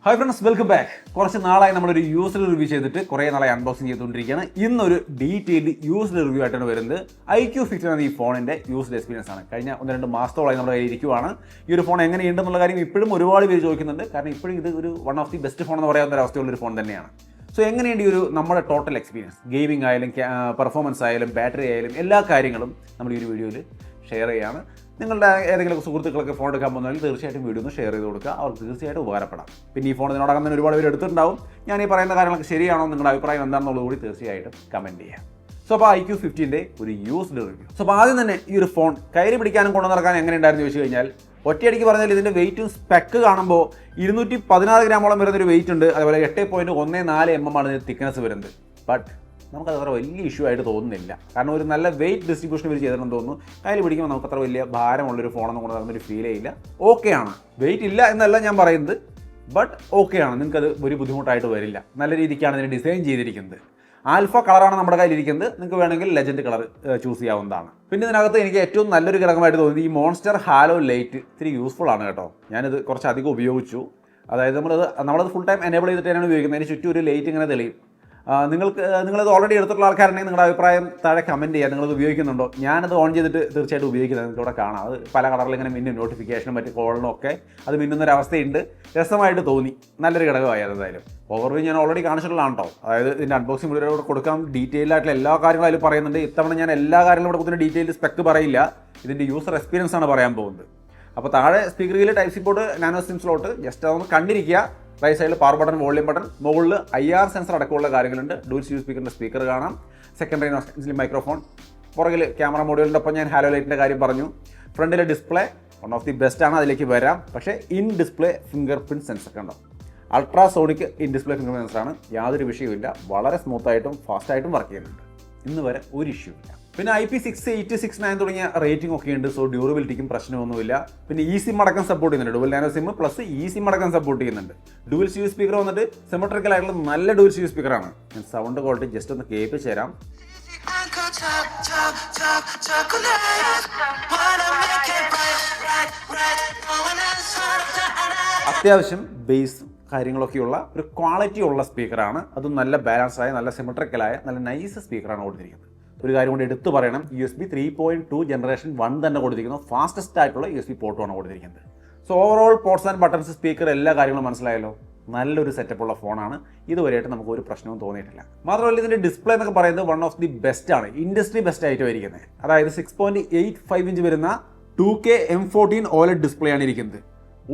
Hi friends, welcome back. കുറച്ച് നാളായി നമ്മളൊരു യൂസ്ഡ് റിവ്യൂ ചെയ്തിട്ട് കുറേ നാളായി അൺബോക്സിങ് ചെയ്തുകൊണ്ടിരിക്കുകയാണ്. ഇന്നൊരു ഡീറ്റെയിൽഡ് യൂസ്ഡ് റിവ്യൂ ആയിട്ടാണ് വരുന്നത്. iQ50 എന്ന ഈ ഫോണിൻ്റെ യൂസ്ഡ് എക്സ്പീരിയൻസ് ആണ്. കഴിഞ്ഞ 1-2 മാസത്തോളമായി നമ്മുടെ കയ്യിൽ ഇരിക്കുവാണ്. ഈ ഒരു ഫോൺ എങ്ങനെയുണ്ടെന്നുള്ള കാര്യം ഇപ്പോഴും ഒരുപാട് പേര് ചോദിക്കുന്നുണ്ട്. കാരണം ഇപ്പോഴും ഇത് ഒരു one of the best phone എന്ന് പറയാവുന്ന ഒരു അവസ്ഥയുള്ളൊരു ഫോൺ തന്നെയാണ്. സോ എങ്ങനെയുണ്ട് ഈ ഒരു നമ്മുടെ ടോട്ടൽ എക്സ്പീരിയൻസ്, ഗെയിമിംഗ് ആയാലും പെർഫോമൻസ് ആയാലും ബാറ്ററി ആയാലും എല്ലാ കാര്യങ്ങളും നമ്മൾ ഈ ഒരു വീഡിയോയിൽ ഷെയർ ചെയ്യുകയാണ്. നിങ്ങളുടെ ഏതെങ്കിലും സുഹൃത്തുക്കളൊക്കെ ഫോൺ എടുക്കാൻ പോകുന്നതിൽ തീർച്ചയായിട്ടും വീഡിയോ ഒന്ന് ഷെയർ ചെയ്ത് കൊടുക്കുക. അവർക്ക് തീർച്ചയായിട്ടും ഉപകാരപ്പെടാം. പിന്നെ ഈ ഫോൺ ഇതിനോടകം തന്നെ ഒരുപാട് പേര് എടുത്തിട്ടുണ്ടാവും. ഞാൻ ഈ പറയുന്ന കാര്യങ്ങളൊക്കെ ശരിയാണോ, നിങ്ങളുടെ അഭിപ്രായം എന്താണെന്നുള്ളത് കൂടി തീർച്ചയായിട്ടും കമൻറ്റ് ചെയ്യാം. സോ അപ്പോൾ iQ50ൻ്റെ ഒരു യൂസ്ഡ് റിവ്യൂ. സോ അപ്പോൾ ആദ്യം തന്നെ ഈ ഒരു ഫോൺ കയറി പിടിക്കാനും കൊണ്ടു നടക്കാനും എങ്ങനെ ഉണ്ടായിരുന്നു ചോദിച്ചു കഴിഞ്ഞാൽ, ഒറ്റയടിക്ക് പറഞ്ഞാൽ ഇതിൻ്റെ വെയിറ്റും സ്പെക്ക് കാണുമ്പോൾ 216 ഗ്രാമോളം വരുന്നൊരു വെയിറ്റ് ഉണ്ട്. അതുപോലെ 8.14 mm ആണ് ഇതിന് തിക്നെസ് വരുന്നത്. ബട്ട് നമുക്കത് അത്ര വലിയ ഇഷ്യൂ ആയിട്ട് തോന്നുന്നില്ല. കാരണം ഒരു നല്ല വെയിറ്റ് ഡിസ്ട്രിബ്യൂഷൻ ഇവർ ചെയ്തിട്ടുണ്ടെന്ന് തോന്നുന്നു. കയ്യിൽ പിടിക്കുമ്പോൾ നമുക്ക് അത്ര വലിയ ഭാരമുള്ളൊരു ഫോണെന്ന് കൊണ്ട് നടന്നൊരു ഫീലേ ഇല്ല. ഓക്കെയാണ്, വെയിറ്റ് ഇല്ല എന്നല്ല ഞാൻ പറയുന്നത്, ബട്ട് ഓക്കെയാണ്. നിങ്ങൾക്കത് ഒരു ബുദ്ധിമുട്ടായിട്ട് വരില്ല. നല്ല രീതിക്കാണ് ഇതിനെ ഡിസൈൻ ചെയ്തിരിക്കുന്നത്. ആൽഫ കളറാണ് നമ്മുടെ കയ്യിലിരിക്കുന്നത്. നിങ്ങൾക്ക് വേണമെങ്കിൽ ലെജൻഡ് കളർ ചൂസ് ചെയ്യാവുന്നതാണ്. പിന്നെ ഇതിനകത്ത് എനിക്ക് ഏറ്റവും നല്ലൊരു ഘടകമായിട്ട് തോന്നിയത് ഈ മോൺസ്റ്റർ ഹാലോ ലൈറ്റ് ഇത്തിരി യൂസ്ഫുൾ ആണ് കേട്ടോ. ഞാനിത് കുറച്ചധികം ഉപയോഗിച്ചു. അതായത് നമ്മളത് ഫുൾ ടൈം എനേബിൾ ചെയ്തിട്ട് തന്നെയാണ് ഉപയോഗിക്കുന്നത്. അതിന് ചുറ്റും ഒരു ലൈറ്റ് ഇങ്ങനെ തെളിയും. നിങ്ങളത് ഓൾറെഡി എടുത്തിട്ടുള്ള ആൾക്കാരുണ്ടെങ്കിൽ നിങ്ങളുടെ അഭിപ്രായം താഴെ കമൻറ്റ് ചെയ്യുക. നിങ്ങളത് ഉപയോഗിക്കുന്നുണ്ടോ? ഞാനത് ഓൺ ചെയ്തിട്ട് തീർച്ചയായിട്ടും ഉപയോഗിക്കുന്നത് നിങ്ങൾക്ക് ഇവിടെ കാണാം. അത് പല കളറിൽ ഇങ്ങനെ മിന്നും, നോട്ടിഫിക്കേഷനും മറ്റ് കോളിനും ഒക്കെ അത് മിന്നുന്നൊരവസ്ഥയുണ്ട്. രസമായിട്ട് തോന്നി. നല്ലൊരു ഘടകമായി എന്തായാലും. ഓവർവ്യൂ ഞാൻ ഓൾറെഡി കാണിച്ചിട്ടുള്ളതാണ് കേട്ടോ. അതായത് ഇതിൻ്റെ അൺബോക്സിംഗ് വീഡിയോ ഇവിടെ കൊടുക്കാം. ഡീറ്റെയിൽ ആയിട്ടുള്ള എല്ലാ കാര്യങ്ങളും അതിൽ പറയുന്നുണ്ട്. ഇത്തവണ ഞാൻ എല്ലാ കാര്യങ്ങളും ഇവിടെ കൊടുക്കുന്ന ഡീറ്റെയിൽ സ്പെക്ക് പറയില്ല. ഇതിൻ്റെ യൂസർ എക്സ്പീരിയൻസ് ആണ് പറയാൻ പോകുന്നത്. അപ്പോൾ താഴെ സ്പീക്കറിൽ type C port, nano SIM slot, just അതൊന്ന് കണ്ടിരിക്കുക. റൈറ്റ് സൈഡിൽ പവർ ബട്ടൺ, വോളിയം ബട്ടൺ, മുകളിൽ IR സെൻസർ അടക്കമുള്ള കാര്യങ്ങളുണ്ട്. ഡുവൽ സ്റ്റീരിയോ സ്പീക്കറിൻ്റെ സ്പീക്കർ കാണാം. Secondary noise microphone. പുറകിൽ ക്യാമറ മോഡ്യൂളിൻ്റെ ഒപ്പം ഞാൻ ഹാലോ ലൈറ്റിൻ്റെ കാര്യം പറഞ്ഞു. ഫ്രണ്ടിലെ display one of the best ആണ്, അതിലേക്ക് വരാം. പക്ഷേ in display fingerprint sensor കണ്ടോ, ultrasonic in display fingerprint സെൻസറാണ്. യാതൊരു വിഷയമില്ല. വളരെ സ്മൂത്തായിട്ടും ഫാസ്റ്റായിട്ടും വർക്ക് ചെയ്യുന്നുണ്ട്. ഇന്ന് വരെ ഒരു ഇഷ്യൂ ഇല്ല. പിന്നെ IP6869 തുടങ്ങിയ റേറ്റിംഗ് ഒക്കെ ഉണ്ട്. സോ ഡ്യൂറബിലിറ്റിക്കും പ്രശ്നമൊന്നുമില്ല. പിന്നെ ഈ സിം അടക്കം സപ്പോർട്ട് ചെയ്യുന്നുണ്ട്. ഡുവൽ നാനോ സിം പ്ലസ് ഈ സിം അടക്കം സപ്പോർട്ട് ചെയ്യുന്നുണ്ട്. ഡുവൽ സ്റ്റീരിയോ സ്പീക്കർ വന്നിട്ട് സിമെട്രിക്കൽ ആയിട്ടുള്ള നല്ല ഡുവൽ സ്റ്റീരിയോ സ്പീക്കറാണ്. ഞാൻ സൗണ്ട് ക്വാളിറ്റി ജസ്റ്റ് ഒന്ന് കേൾപ്പിച്ച് തരാം. അത്യാവശ്യം ബേസ് കാര്യങ്ങളൊക്കെയുള്ള ഒരു ക്വാളിറ്റി ഉള്ള സ്പീക്കറാണ്. അതും നല്ല ബാലൻസായ, നല്ല സിമെട്രിക്കലായ, നല്ല നൈസ് സ്പീക്കറാണ് കൊടുത്തിരിക്കുന്നത്. ഒരു കാര്യം കൊണ്ട് എടുത്തു പറയണം, USB 3.2 ജനറേഷൻ 1 തന്നെ കൊടുത്തിരിക്കുന്നു. ഫാസ്റ്റസ്റ്റ് ആയിട്ടുള്ള USB പോർട്ടുമാണ് കൊടുത്തിരിക്കുന്നത്. So overall ports and buttons, speaker, എല്ലാ കാര്യങ്ങളും മനസ്സിലായല്ലോ. നല്ലൊരു സെറ്റപ്പുള്ള ഫോണാണ്. ഇതുവരെയായിട്ട് നമുക്ക് ഒരു പ്രശ്നവും തോന്നിയിട്ടില്ല. മാത്രമല്ല ഇതിൻ്റെ ഡിസ്പ്ലേ എന്നൊക്കെ പറയുന്നത് വൺ ഓഫ് ദി ബെസ്റ്റ് ആണ്. ഇൻഡസ്ട്രി ബെസ്റ്റ് ആയിട്ട് ഇരിക്കുന്നത്. അതായത് 6.85 ഇഞ്ച് വരുന്ന 2K M14 OLED ഡിസ്പ്ലേ ആണ് ഇരിക്കുന്നത്.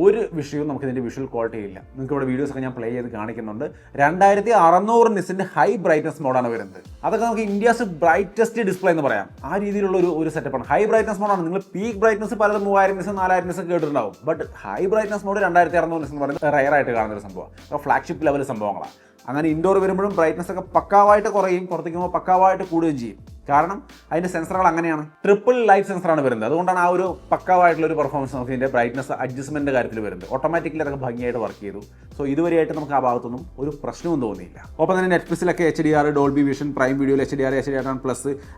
ഒരു വിഷയവും നമുക്ക് ഇതിൻ്റെ വിഷ്വൽ ക്വാളിറ്റി ഇല്ല. നിങ്ങൾക്ക് ഇവിടെ വീഡിയോസൊക്കെ ഞാൻ പ്ലേ ചെയ്ത് കാണിക്കുന്നുണ്ട്. 2600 നിറ്റ്സിൻ്റെ ഹൈ ബ്രൈറ്റ്നസ് മോഡാണ് വരുന്നത്. അതൊക്കെ നമുക്ക് ഇന്ത്യസ് ബ്രൈറ്റസ്റ്റ് ഡിസ്പ്ലേ എന്ന് പറയാം. ആ രീതിയിലുള്ള ഒരു സെറ്റപ്പാണ്. ഹൈ ബ്രൈറ്റ്നസ് മോഡാണ്. നിങ്ങൾ പീക്ക് ബ്രൈറ്റ്നസ് പലതും 3000 നിറ്റ്സ് 4000 നിറ്റ്സ് കേട്ടിട്ടുണ്ടാവും. But high brightness mode 2600 nits എന്ന് പറയുന്നത് റയറായിട്ട് കാണുന്നൊരു സംഭവമാണ്. ഫ്ലാഗ്ഷിപ്പ് ലെവൽ സംഭവങ്ങളാണ്. അങ്ങനെ ഇൻഡോർ വരുമ്പോഴും ബ്രൈറ്റ്നസ് ഒക്കെ പക്കാവായിട്ട് കുറയും, പുറത്തേക്കുമ്പോൾ പക്കാവായിട്ട് കൂടുകയും ചെയ്യും. കാരണം അതിൻ്റെ സെൻസറുകൾ അങ്ങനെയാണ്. ട്രിപ്പിൾ ലൈറ്റ് സെൻസറാണ് വരുന്നത്. അതുകൊണ്ടാണ് ആ ഒരു പക്കാവായിട്ടുള്ള ഒരു പെർഫോമൻസ് നമുക്ക് ഇതിൻ്റെ ബ്രൈറ്റ്നസ് അഡ്ജസ്റ്റ്മെൻറ്റ് കാര്യത്തിൽ വരുന്നത്. ഓട്ടോമാറ്റിക്കലി അതൊക്കെ ഭംഗിയായിട്ട് വർക്ക് ചെയ്തു. സോ ഇതുവരെയായിട്ട് നമുക്ക് ആ ഭാഗത്തൊന്നും ഒരു പ്രശ്നവും തോന്നിയില്ല. ഒപ്പം തന്നെ നെറ്റ്ഫ്ലിക്സിലൊക്കെ HDR, ഡോൾബി വിഷൻ, പ്രൈം വീഡിയോയിൽ HDR+,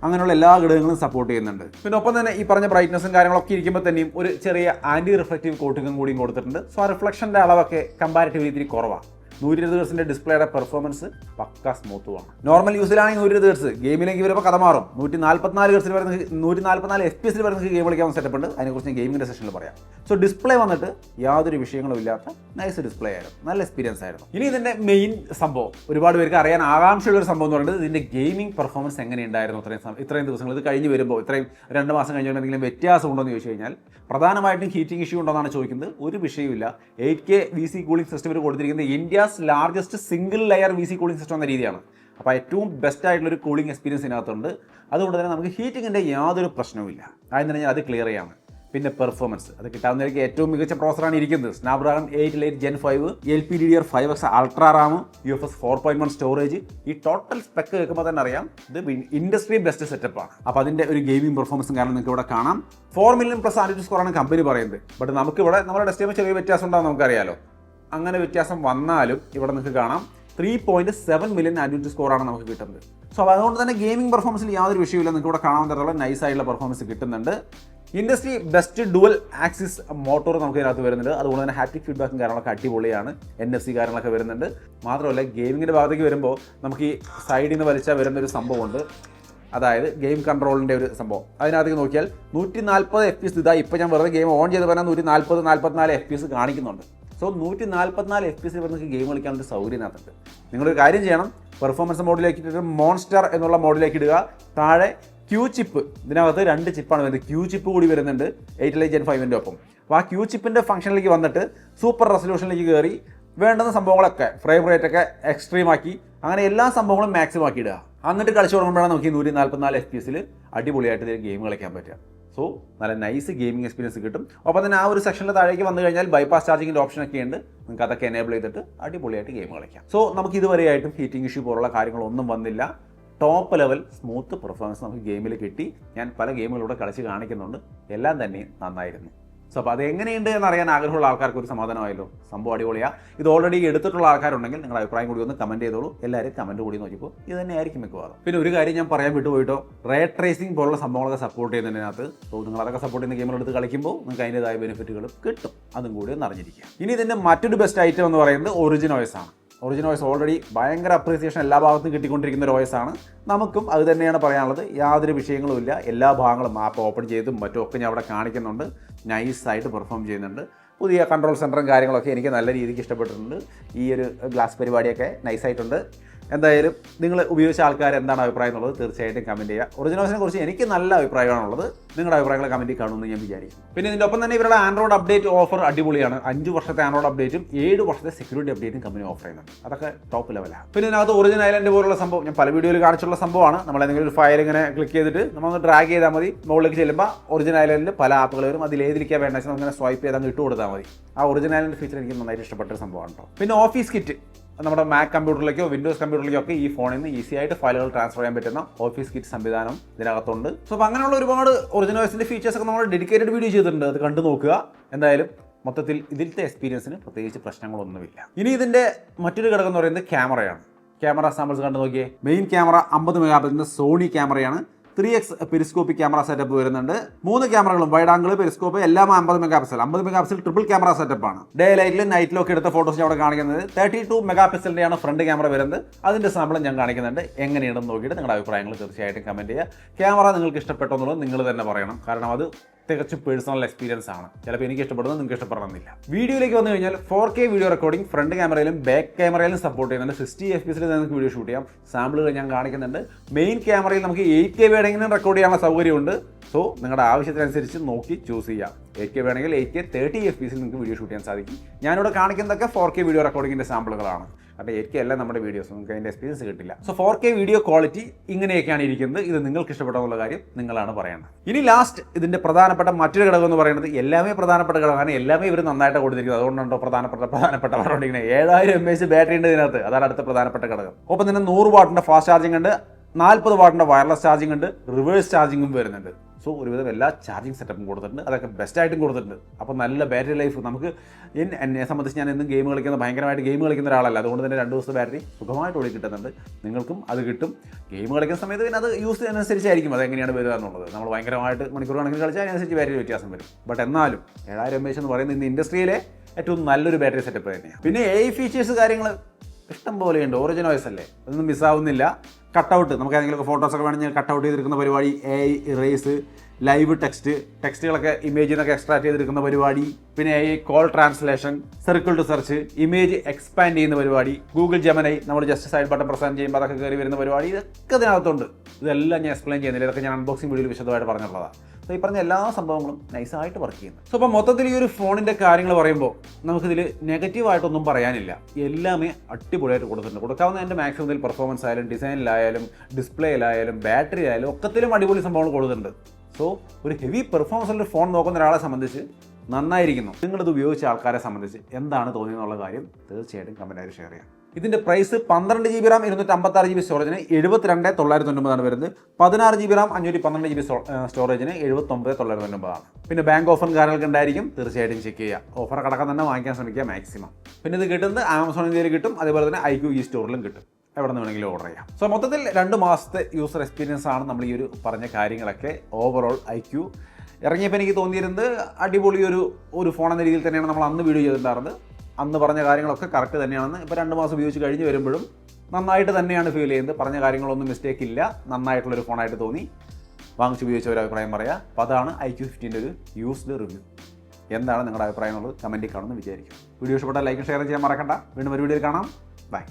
അങ്ങനെയുള്ള എല്ലാ ഘടകങ്ങളും സപ്പോർട്ട് ചെയ്യുന്നുണ്ട്. പിന്നെ ഒപ്പം തന്നെ ഈ പറഞ്ഞ ബ്രൈറ്റ്നസും കാര്യങ്ങളൊക്കെ ഇരിക്കുമ്പോൾ തന്നെയും ഒരു ചെറിയ ആൻറ്റി റിഫ്ലക്റ്റീവ് കോട്ടിങ്ങും കൂടിയും കൊടുത്തിട്ടുണ്ട്. സോ ആ റിഫ്ലക്ഷൻ്റെ അളവൊക്കെ കമ്പാരിറ്റീവ്ലി ഇത്തിരി കുറവാണ്. 120 ഹെർട്സിൻ്റെ ഡിസ്പ്ലേയുടെ പെർഫോമൻസ് പക്ക സ്മൂത്തുമാണ്. നോർമൽ യൂസിലാണെങ്കിൽ 120 ഹെർട്സ്, ഗെയിമിലേക്ക് വരുമ്പോൾ കഥ മാറും. 144 ഹെർട്സിൽ വരുന്ന 144 FPS വരുന്ന ഗെയിം കളിക്കാവുന്ന സെറ്റപ്പ് ഉണ്ട്. അതിനെക്കുറിച്ച് ഞാൻ ഗെയിമിൻ്റെ സെഷനിൽ പറയാം. സോ ഡിസ്പ്ലേ വന്നിട്ട് യാതൊരു വിഷയങ്ങളും ഇല്ലാത്ത നൈസ് ഡിസ്പ്ലേ ആയിരുന്നു. നല്ല എക്സ്പീരിയൻസ് ആയിരുന്നു. ഇനി ഇതിൻ്റെ മെയിൻ സംഭവം, ഒരുപാട് പേർക്ക് അറിയാൻ ആകാംക്ഷയുള്ളൊരു സംഭവം എന്ന് പറയുന്നത് ഇതിൻ്റെ ഗെയിമിംഗ് പെർഫോമൻസ് എങ്ങനെയുണ്ടായിരുന്നു ഇത്രയും ദിവസങ്ങൾ. ഇത് കഴിഞ്ഞ് വരുമ്പോൾ, ഇത്രയും 2 മാസം കഴിഞ്ഞ് എന്തെങ്കിലും വ്യത്യാസം ഉണ്ടോ എന്ന് ചോദിച്ചു കഴിഞ്ഞാൽ, പ്രധാനമായിട്ടും ഹീറ്റിംഗ് ഇഷ്യൂ ഉണ്ടോന്നാണ് ചോദിക്കുന്നത്. ഒരു വിഷയമില്ല. 8K VC കൂളിംഗ് സിസ്റ്റം ഇവർ കൊടുത്തിരിക്കുന്നത് India's largest single layer VC cooling system എന്ന രീതിയാണ്. അപ്പോൾ ഏറ്റവും ബെസ്റ്റ് ആയിട്ടുള്ളൊരു കൂളിംഗ് എക്സ്പീരിയൻസ് ഇതിനകത്തുണ്ട്. അതുകൊണ്ട് തന്നെ നമുക്ക് ഹീറ്റിങ്ങിൻ്റെ യാതൊരു പ്രശ്നവുമില്ല. ആദ്യം തന്നെ ഞാൻ അത് ക്ലിയർ ചെയ്യാണ്. പിന്നെ പെർഫോമൻസ്, അത് കിട്ടാവുന്നതിലേക്ക് ഏറ്റവും മികച്ച പ്രോസറാണ് ഇരിക്കുന്നത്. Snapdragon 8 Gen 5, LPDDR5X ultra Ram, UFS 4.1 storage. ഈ ടോട്ടൽ സ്പെക്ക് കേൾക്കുമ്പോൾ തന്നെ അറിയാം ഇത് ഇൻഡസ്ട്രി ബെസ്റ്റ് സെറ്റപ്പാണ്. അപ്പോൾ അതിൻ്റെ ഒരു ഗെയിമിംഗ് പെർഫോമൻസും കാരണം നിങ്ങൾക്ക് ഇവിടെ കാണാം. 4 മില്യൺ പ്ലസ് ആൻഡ്രോയിഡ് സ്കോറാണ് കമ്പനി പറയുന്നത്. ബട്ട് നമുക്കിവിടെ നമ്മുടെ ഡെസ്റ്റിമേറ്റ് ചെറിയ വ്യത്യാസം ഉണ്ടാകും, നമുക്കറിയാലോ. അങ്ങനെ വ്യത്യാസം വന്നാലും ഇവിടെ നിങ്ങൾക്ക് കാണാം 3.7 മില്യൺ ആൻഡ്രോയിഡ് സ്കോറാണ് നമുക്ക് കിട്ടുന്നത്. സോ അതുകൊണ്ട് തന്നെ ഗെയിമിംഗ് പെർഫോമൻസിൽ യാതൊരു വിഷയമില്ല. നിങ്ങൾക്ക് ഇവിടെ കാണാൻ തരത്തിലുള്ള നൈസ് ആയിട്ടുള്ള പെർഫോമൻസ് കിട്ടുന്നുണ്ട്. Industry best dual axis motor നമുക്ക് ഇതിനകത്ത് വരുന്നുണ്ട്. അതുകൊണ്ട് തന്നെ ഹാപ്റ്റിക് ഫീഡ്ബാക്കും കാര്യങ്ങളൊക്കെ അടിപൊളിയാണ്. NFC കാര്യങ്ങളൊക്കെ വരുന്നുണ്ട്. മാത്രമല്ല ഗെയിമിങ്ങിൻ്റെ ഭാഗത്തേക്ക് വരുമ്പോൾ നമുക്ക് ഈ സൈഡിൽ നിന്ന് വലിച്ചാൽ വരുന്നൊരു സംഭവമുണ്ട്. അതായത് ഗെയിം കൺട്രോളിൻ്റെ ഒരു സംഭവം. അതിനകത്തേക്ക് നോക്കിയാൽ 140 FPS ഇതാ ഇപ്പോൾ ഞാൻ വെറുതെ ഗെയിം ഓൺ ചെയ്ത് പറഞ്ഞാൽ 144 FPS കാണിക്കുന്നുണ്ട്. സോ 144 FPS നമുക്ക് ഗെയിം കളിക്കാനുള്ള സൗകര്യത്തിനകത്തുണ്ട്. നിങ്ങളൊരു കാര്യം ചെയ്യണം, പെർഫോമൻസ് മോഡിലേക്ക് ഇട്ടിട്ട് മോൺസ്റ്റർ എന്നുള്ള മോഡിലേക്ക് ഇടുക. താഴെ Q ചിപ്പ്, ഇതിനകത്ത് 2 ചിപ്പാണ് വരുന്നത്. Q ചിപ്പ് കൂടി വരുന്നുണ്ട് 8 Lite Gen 5 ഒപ്പം. അപ്പോൾ ആ Q ചിപ്പിൻ്റെ ഫംഗ്ഷനിലേക്ക് വന്നിട്ട് സൂപ്പർ റെസൊല്യൂഷനിലേക്ക് കയറി വേണ്ടുന്ന സംഭവങ്ങളൊക്കെ ഫ്രെയിം റേറ്റ് ഒക്കെ എക്സ്ട്രീം ആക്കി അങ്ങനെ എല്ലാ സംഭവങ്ങളും മാക്സിമം ആക്കി ഇടുക. എന്നിട്ട് കളിച്ചു തുടങ്ങുമ്പോഴാണ് നമുക്ക് 144 FPS അടിപൊളിയായിട്ട് ഇതിൽ ഗെയിം കളിക്കാൻ പറ്റുക. സോ നല്ല നൈസ് ഗെയിമിംഗ് എക്സ്പീരിയൻസ് കിട്ടും. ഒപ്പം തന്നെ ആ ഒരു സെക്ഷനിൽ താഴേക്ക് വന്നു കഴിഞ്ഞാൽ ബൈപ്പാസ് ചാർജിങ്ങിൻ്റെ ഓപ്ഷനൊക്കെ ഉണ്ട്. നിങ്ങൾക്ക് അതൊക്കെ എനേബിൾ ചെയ്തിട്ട് അടിപൊളിയായിട്ട് ഗെയിം കളിക്കാം. സോ നമുക്ക് ഇതുവരെയായിട്ടും ഹീറ്റിംഗ് ഇഷ്യൂ പോലുള്ള കാര്യങ്ങളൊന്നും വന്നില്ല. ടോപ്പ് ലെവൽ സ്മൂത്ത് പെർഫോമൻസ് നമുക്ക് ഗെയിമിൽ കിട്ടി. ഞാൻ പല ഗെയിമുകളിലൂടെ കളിച്ച് കാണിക്കുന്നുണ്ട്. എല്ലാം തന്നെ നന്നായിരുന്നു. സോ അപ്പോൾ അത് എങ്ങനെയുണ്ട് എന്നറിയാൻ ആഗ്രഹമുള്ള ആൾക്കാർക്ക് ഒരു സമാധാനമായല്ലോ. സംഭവം അടിപൊളിയാണ്. ഇത് ഓൾറെഡി എടുത്തിട്ടുള്ള ആൾക്കാരുണ്ടെങ്കിൽ നിങ്ങളുടെ അഭിപ്രായം കൂടി ഒന്ന് കമൻറ്റ് ചെയ്തോളൂ. എല്ലാവരും കമൻറ്റ് കൂടി നോക്കിയപ്പോൾ ഇത് തന്നെ ആയിരിക്കും മിക്കവാറും. പിന്നെ ഒരു കാര്യം ഞാൻ പറയാൻ വിട്ടുപോയിട്ടോ, റേ ട്രേസിംഗ് പോലുള്ള സംഭവങ്ങളൊക്കെ സപ്പോർട്ട് ചെയ്യുന്നതിനകത്ത്. സോ നിങ്ങൾ അതൊക്കെ സപ്പോർട്ട് ചെയ്യുന്ന ഗെയിമുകളെടുത്ത് കളിക്കുമ്പോൾ നിങ്ങൾക്ക് അതിൻ്റെതായ ബെനിഫിറ്റുകളും കിട്ടും. അതും കൂടി ഒന്ന് അറിഞ്ഞിരിക്കുക. ഇനി ഇതിൻ്റെ മറ്റൊരു ബെസ്റ്റ് ഐറ്റം എന്ന് പറയുന്നത് ഒറിജിൻ OS ആണ്. ഒറിജിൻ OS ഓൾറെഡി ഭയങ്കര അപ്രീസിയേഷൻ എല്ലാ ഭാഗത്തും കിട്ടിക്കൊണ്ടിരിക്കുന്ന ഒരു OS ആണ്. നമുക്കും അത് തന്നെയാണ് പറയാനുള്ളത്. യാതൊരു വിഷയങ്ങളുമില്ല. എല്ലാ ഭാഗങ്ങളും ആപ്പ് ഓപ്പൺ ചെയ്തും മറ്റുമൊക്കെ ഞാൻ അവിടെ കാണിക്കുന്നുണ്ട്. നൈസായിട്ട് പെർഫോം ചെയ്യുന്നുണ്ട്. പുതിയ കൺട്രോൾ സെൻറ്ററും കാര്യങ്ങളൊക്കെ എനിക്ക് നല്ല രീതിക്ക് ഇഷ്ടപ്പെട്ടിട്ടുണ്ട്. ഈ ഒരു ഗ്ലാസ് പരിപാടിയൊക്കെ നൈസായിട്ടുണ്ട്. എന്തായാലും നിങ്ങൾ ഉപയോഗിച്ച ആൾക്കാർ എന്താണ് അഭിപ്രായം എന്നുള്ളത് തീർച്ചയായിട്ടും കമൻറ്റ് ചെയ്യുക. ഒറിജിൻ OSനെ കുറിച്ച് എനിക്ക് നല്ല അഭിപ്രായമാണുള്ളത്. നിങ്ങളുടെ അഭിപ്രായങ്ങൾ കമൻറ്റിൽ കാണുമെന്ന് ഞാൻ വിചാരിക്കുന്നു. പിന്നെ ഇതിൻ്റെ ഒപ്പം തന്നെ ഇവരുടെ ആൻഡ്രോയിഡ് അപ്ഡേറ്റ് ഓഫർ അടിപൊളിയാണ്. 5 വർഷത്തെ ആൻഡ്രോയിഡ് അപ്ഡേറ്റും 7 വർഷത്തെ സെക്യൂരിറ്റി അപ്ഡേറ്റും കമ്പനി ഓഫർ ചെയ്യുന്നുണ്ട്. അതൊക്കെ ടോപ്പ് ലെവലാണ്. പിന്നെ ഇതിനകത്ത് ഒറിജിൻ ഐലൻഡ് പോലുള്ള സംഭവം ഞാൻ പല വീഡിയോയിൽ കാണിച്ചുള്ള സംഭവമാണ്. നമ്മൾ എന്തെങ്കിലും ഒരു ഫയൽ ഇങ്ങനെ ക്ലിക്ക് ചെയ്തിട്ട് നമ്മളൊന്ന് ഡ്രാഗ് ചെയ്താൽ മതി. മുകളിലേക്ക് ചെല്ലുമ്പോൾ ഒറിജിൻ ഐലൻഡിൽ പല ആപ്പുകൾ വരും. അതിൽ ഏതിലേക്കാണ് വേണ്ടത് വെച്ചാൽ അങ്ങനെ സ്വൈപ്പ് ചെയ്താൽ ഇട്ട് കൊടുത്താൽ മതി. ആ ഒറിജിൻ ഐലൻഡ് ഫീച്ചർ എനിക്ക് നന്നായിട്ട് ഇഷ്ടപ്പെട്ട ഒരു സംഭവമാണ് കേട്ടോ. പിന്നെ ഓഫീസ് കിറ്റ്, നമ്മുടെ മാക് കമ്പ്യൂട്ടറിലേക്കോ വിൻഡോസ് കമ്പ്യൂട്ടറിലേക്കോ ഒക്കെ ഈ ഫോണിൽ നിന്ന് ഈസി ആയിട്ട് ഫയലുകൾ ട്രാൻസ്ഫർ ചെയ്യാൻ പറ്റുന്ന ഓഫീസ് കിറ്റ് സംവിധാനം ഇതിനകത്തുണ്ട്. സോ അപ്പോൾ അങ്ങനെയുള്ള ഒരുപാട് ഒറിജിൻ OSന്റെ ഫീച്ചേഴ്സ് ഒക്കെ നമ്മൾ ഡെഡിക്കേറ്റഡ് വീഡിയോ ചെയ്തിട്ടുണ്ട്. അത് കണ്ടു നോക്കുക. എന്തായാലും മൊത്തത്തിൽ ഇതിലത്തെ എക്സ്പീരിയൻസിന് പ്രത്യേകിച്ച് പ്രശ്നങ്ങളൊന്നുമില്ല. ഇനി ഇതിൻ്റെ മറ്റൊരു ഘടകം എന്ന് പറയുന്നത് ക്യാമറയാണ്. ക്യാമറ സാമ്പിൾസ് കണ്ടു നോക്കിയേ. മെയിൻ ക്യാമറ 50 മെഗാപിക്സലിൻ്റെ സോണി ക്യാമറയാണ്. 3x പെരിസ്കോപ്പിക് ക്യാമറ സെറ്റപ്പ് വരുന്നുണ്ട്. 3 ക്യാമറകളും വൈഡ് ആംഗിൾ പെരിസ്കോപ്പ് എല്ലാം 50 മെഗാപിക്സൽ ട്രിപ്പിൾ ക്യാമറ സെറ്റപ്പാണ്. ഡേ ലൈറ്റിലും നൈറ്റിലും ഒക്കെ എടുത്ത ഫോട്ടോസ് ഞാൻ അവിടെ കാണിക്കുന്നത്. 32 മെഗാപിക്സലിൻ്റെയാണ് ഫ്രണ്ട് ക്യാമറ വരുന്നത്. അതിൻ്റെ സാമ്പിളും ഞാൻ കാണിക്കുന്നുണ്ട്. എങ്ങനെയുണ്ടെന്ന് നോക്കിയിട്ട് നിങ്ങളുടെ അഭിപ്രായങ്ങൾ തീർച്ചയായിട്ടും കമൻറ്റ് ചെയ്യുക. ക്യാമറ നിങ്ങൾക്ക് ഇഷ്ടപ്പെട്ടോ എന്നുള്ളത് നിങ്ങൾ തന്നെ പറയണം. കാരണം അത് തികച്ചും പേഴ്സണൽ എക്സ്പീരിയൻസ് ആണ്. ചിലപ്പോൾ എനിക്ക് ഇഷ്ടപ്പെടുന്നത് നിങ്ങൾക്ക് ഇഷ്ടപ്പെടണമെന്നില്ല. വീഡിയോയിലേക്ക് വന്നു കഴിഞ്ഞാൽ 4K വീഡിയോ റെക്കോർഡിംഗ് ഫ്രണ്ട് ക്യാമറയിലും ബാക്ക് ക്യാമറയിലും സപ്പോർട്ട് ചെയ്യുന്നുണ്ട്. 60 FPS നിങ്ങൾക്ക് വീഡിയോ ഷൂട്ട് ചെയ്യാം. സാമ്പിളുകൾ ഞാൻ കാണിക്കുന്നുണ്ട്. മെയിൻ ക്യാമറയിൽ നമുക്ക് 8K വേണമെങ്കിലും റെക്കോർഡ് ചെയ്യാനുള്ള സൗകര്യമുണ്ട്. സോ നിങ്ങളുടെ ആവശ്യത്തിനനുസരിച്ച് നോക്കി ചൂസ് ചെയ്യാം. 8K വേണമെങ്കിൽ 8K 30 FPS നിങ്ങൾക്ക് വീഡിയോ ഷൂട്ട് ചെയ്യാൻ സാധിക്കും. ഞാനിവിടെ കാണിക്കുന്നതൊക്കെ 4K വീഡിയോ റെക്കോർഡിങ്ങിൻ്റെ സാമ്പിളുകളാണ്. കാരണം 8K അല്ല നമ്മുടെ വീഡിയോസ്, നിങ്ങൾക്ക് അതിൻ്റെ എക്സ്പീരിയൻസ് കിട്ടില്ല. സോ 4K വീഡിയോ ക്വാളിറ്റി ഇങ്ങനെയൊക്കെയാണ് ഇരിക്കുന്നത്. ഇത് നിങ്ങൾക്ക് ഇഷ്ടപ്പെട്ടുള്ള കാര്യം നിങ്ങളാണ് പറയേണ്ടത്. ഇനി ലാസ്റ്റ് ഇതിൻ്റെ പ്രധാനപ്പെട്ട മറ്റൊരു ഘടകം എന്ന് പറയുന്നത് എല്ലാമേ പ്രധാനപ്പെട്ട ഘടകമാണ്. എല്ലാമേ ഇവർ നന്നായിട്ട് കൊടുത്തിരിക്കുന്നത്. അതുകൊണ്ടുണ്ടോ പ്രധാനപ്പെട്ട പറഞ്ഞിരിക്കുന്നത് 7000 mAh ബാറ്ററി ഉണ്ട് ഇതിനകത്ത്. അതാണ് അടുത്ത പ്രധാനപ്പെട്ട ഘടകം. ഒപ്പം തന്നെ 100 വാട്ടിൻ്റെ ഫാസ്റ്റ് ചാർജിംഗ് ഉണ്ട്. 40 വാട്ടിൻ്റെ വയർലെസ് ചാർജിംഗ് ഉണ്ട്. റിവേഴ്സ് ചാർജിങ്ങും വരുന്നുണ്ട്. സോ ഒരുവിധം എല്ലാ ചാർജിങ് സെറ്റപ്പും കൊടുത്തിട്ടുണ്ട്. അതൊക്കെ ബെസ്റ്റായിട്ടും കൊടുത്തിട്ടുണ്ട്. അപ്പോൾ നല്ല ബാറ്ററി ലൈഫ് നമുക്ക് എന്നെ സംബന്ധിച്ച് ഞാൻ എന്നും ഗെയിം കളിക്കുന്ന ഭയങ്കരമായിട്ട് ഗെയിം കളിക്കുന്ന ഒരാളല്ല. അതുകൊണ്ട് തന്നെ 2 ദിവസത്തെ ബാറ്ററി സുഖമായിട്ട് ഓടി കിട്ടുന്നുണ്ട്. നിങ്ങൾക്കും അത് കിട്ടും. ഗെയിം കളിക്കുന്ന സമയത്ത് പിന്നെ അത് യൂസ് ചെയ്യുന്നതനുസരിച്ചായിരിക്കും അതെങ്ങനെയാണ് വരിക എന്നുള്ളത്. നമ്മൾ ഭയങ്കരമായിട്ട് മണിക്കൂർ കണക്കിന് കളിച്ചാൽ അതിനനുസരിച്ച് ബാറ്ററി വ്യത്യാസം വരും. ബട്ട് എന്നാലും 7000 mAh എന്ന് പറയുന്നത് ഇന്ന് ഇൻഡസ്ട്രിയിലെ ഏറ്റവും നല്ലൊരു ബാറ്ററി സെറ്റപ്പ് തന്നെയാണ്. പിന്നെ AI ഫീച്ചേഴ്സ് കാര്യങ്ങൾ ഇഷ്ടം പോലെയുണ്ട്. ഒറിജിൻ OS അല്ലേ, അതൊന്നും മിസ്സാവുന്നില്ല. കട്ടൗട്ട്, നമുക്ക് ഏതെങ്കിലുമൊക്കെ ഫോട്ടോസൊക്കെ വേണമെങ്കിൽ കട്ടൗട്ട് ചെയ്തെടുക്കുന്ന പരിപാടി, AI ഇറേസ്, ലൈവ് ടെക്സ്റ്റുകളൊക്കെ ഇമേജിൽ നിന്നൊക്കെ എക്സ്ട്രാക്ട് ചെയ്തെടുക്കുന്ന പരിപാടി, പിന്നെ AI call translation, circle to search, image expand ചെയ്യുന്ന പരിപാടി, ഗൂഗിൾ ജെമിനി നമ്മൾ ജസ്റ്റ് സൈഡ് ബട്ടൺ പ്രസ് ചെയ്യുമ്പോൾ അതൊക്കെ കയറി വരുന്ന പരിപാടി, ഇതൊക്കെ ഇതിനകത്തുണ്ട്. ഇതെല്ലാം ഞാൻ എക്സ്പ്ലെയിൻ ചെയ്യുന്നില്ല. ഇതൊക്കെ ഞാൻ അൺബോക്സിംഗ് വീഡിയോയിൽ വിശദമായിട്ട് പറഞ്ഞിട്ടുള്ളതാണ്. സോ ഈ പറഞ്ഞ എല്ലാ സംഭവങ്ങളും നൈസായിട്ട് വർക്ക് ചെയ്യുന്നു. സോ അപ്പോൾ മൊത്തത്തിൽ ഈ ഒരു ഫോണിൻ്റെ കാര്യങ്ങൾ പറയുമ്പോൾ നമുക്കിതിൽ നെഗറ്റീവായിട്ടൊന്നും പറയാനില്ല. എല്ലാമേ അടിപൊളിയായിട്ട് കൊടുത്തിട്ടുണ്ട്. കൊടുക്കാവുന്ന എൻ്റെ മാക്സിമം ഇതിൽ പെർഫോമൻസ് ആയാലും ഡിസൈനിലായാലും ഡിസ്പ്ലേയിലായാലും ബാറ്ററിയിലായാലും ഒക്കത്തിലും അടിപൊളി സംഭവങ്ങൾ കൊടുത്തിട്ടുണ്ട്. സോ ഒരു ഹെവി പെർഫോമൻസിൻ്റെ ഫോൺ നോക്കുന്ന ഒരാളെ സംബന്ധിച്ച് നന്നായിരിക്കുന്നു. നിങ്ങളിത് ഉപയോഗിച്ച ആൾക്കാരെ സംബന്ധിച്ച് എന്താണ് തോന്നിയെന്നുള്ള കാര്യം തീർച്ചയായിട്ടും കമൻറ്റായിട്ട് ഷെയർ ചെയ്യാം. ഇതിൻ്റെ പ്രൈസ് 12 GB RAM 256 GB സ്റ്റോറേജിന് 72,999 വരുന്നത്. 16 GB RAM 512 GB സ്റ്റോറേജിന് 79,999. പിന്നെ ബാങ്ക് ഓഫറും കാര്യങ്ങളൊക്കെ ഉണ്ടായിരിക്കും. തീർച്ചയായിട്ടും ചെക്ക് ചെയ്യുക. ഓഫർ കടക്കാൻ തന്നെ വാങ്ങിക്കാൻ ശ്രമിക്കുക മാക്സിമം. പിന്നെ ഇത് കിട്ടുന്നത് ആമസോൺ ഇന്ത്യയിൽ കിട്ടും. അതേപോലെ തന്നെ IQ സ്റ്റോറിലും കിട്ടും. എവിടെ നിന്ന് വേണമെങ്കിലും ഓർഡർ ചെയ്യാം. സോ മൊത്തത്തിൽ 2 മാസത്തെ യൂസർ എക്സ്പീരിയൻസ് ആണ് നമ്മൾ ഈ ഒരു പറഞ്ഞ കാര്യങ്ങളൊക്കെ. ഓവറോൾ IQ ഇറങ്ങിയപ്പോൾ എനിക്ക് തോന്നിയിരുന്നത് അടിപൊളി ഒരു ഫോൺ എന്ന രീതിയിൽ തന്നെയാണ് നമ്മൾ അന്ന് വീഡിയോ ചെയ്തിട്ടുണ്ടായിരുന്നത്. അന്ന് പറഞ്ഞ കാര്യങ്ങളൊക്കെ കറക്റ്റ് തന്നെയാണെന്ന് ഇപ്പോൾ 2 മാസം ഉപയോഗിച്ച് കഴിഞ്ഞ് വരുമ്പോഴും നന്നായിട്ട് തന്നെയാണ് ഫീൽ ചെയ്യുന്നത്. പറഞ്ഞ കാര്യങ്ങളൊന്നും മിസ്റ്റേക്ക് ഇല്ല, നന്നായിട്ടുള്ളൊരു ഫോണായിട്ട് തോന്നി. വാങ്ങിച്ച് ഉപയോഗിച്ച ഒരു അഭിപ്രായം പറയാം. അപ്പോൾ അതാണ് iQOO15 ഒരു യൂസ്ഡ് റിവ്യൂ. എന്താണ് നിങ്ങളുടെ അഭിപ്രായം എന്നുള്ളത് കമൻറ്റിൽ കാണുമെന്ന് വിചാരിക്കും. വീഡിയോ ഇഷ്ടപ്പെട്ടാൽ ലൈക്കും ഷെയർ ചെയ്യാൻ മറക്കണ്ട. വീണ്ടും ഒരു വീഡിയോയിൽ കാണാം. ബൈ.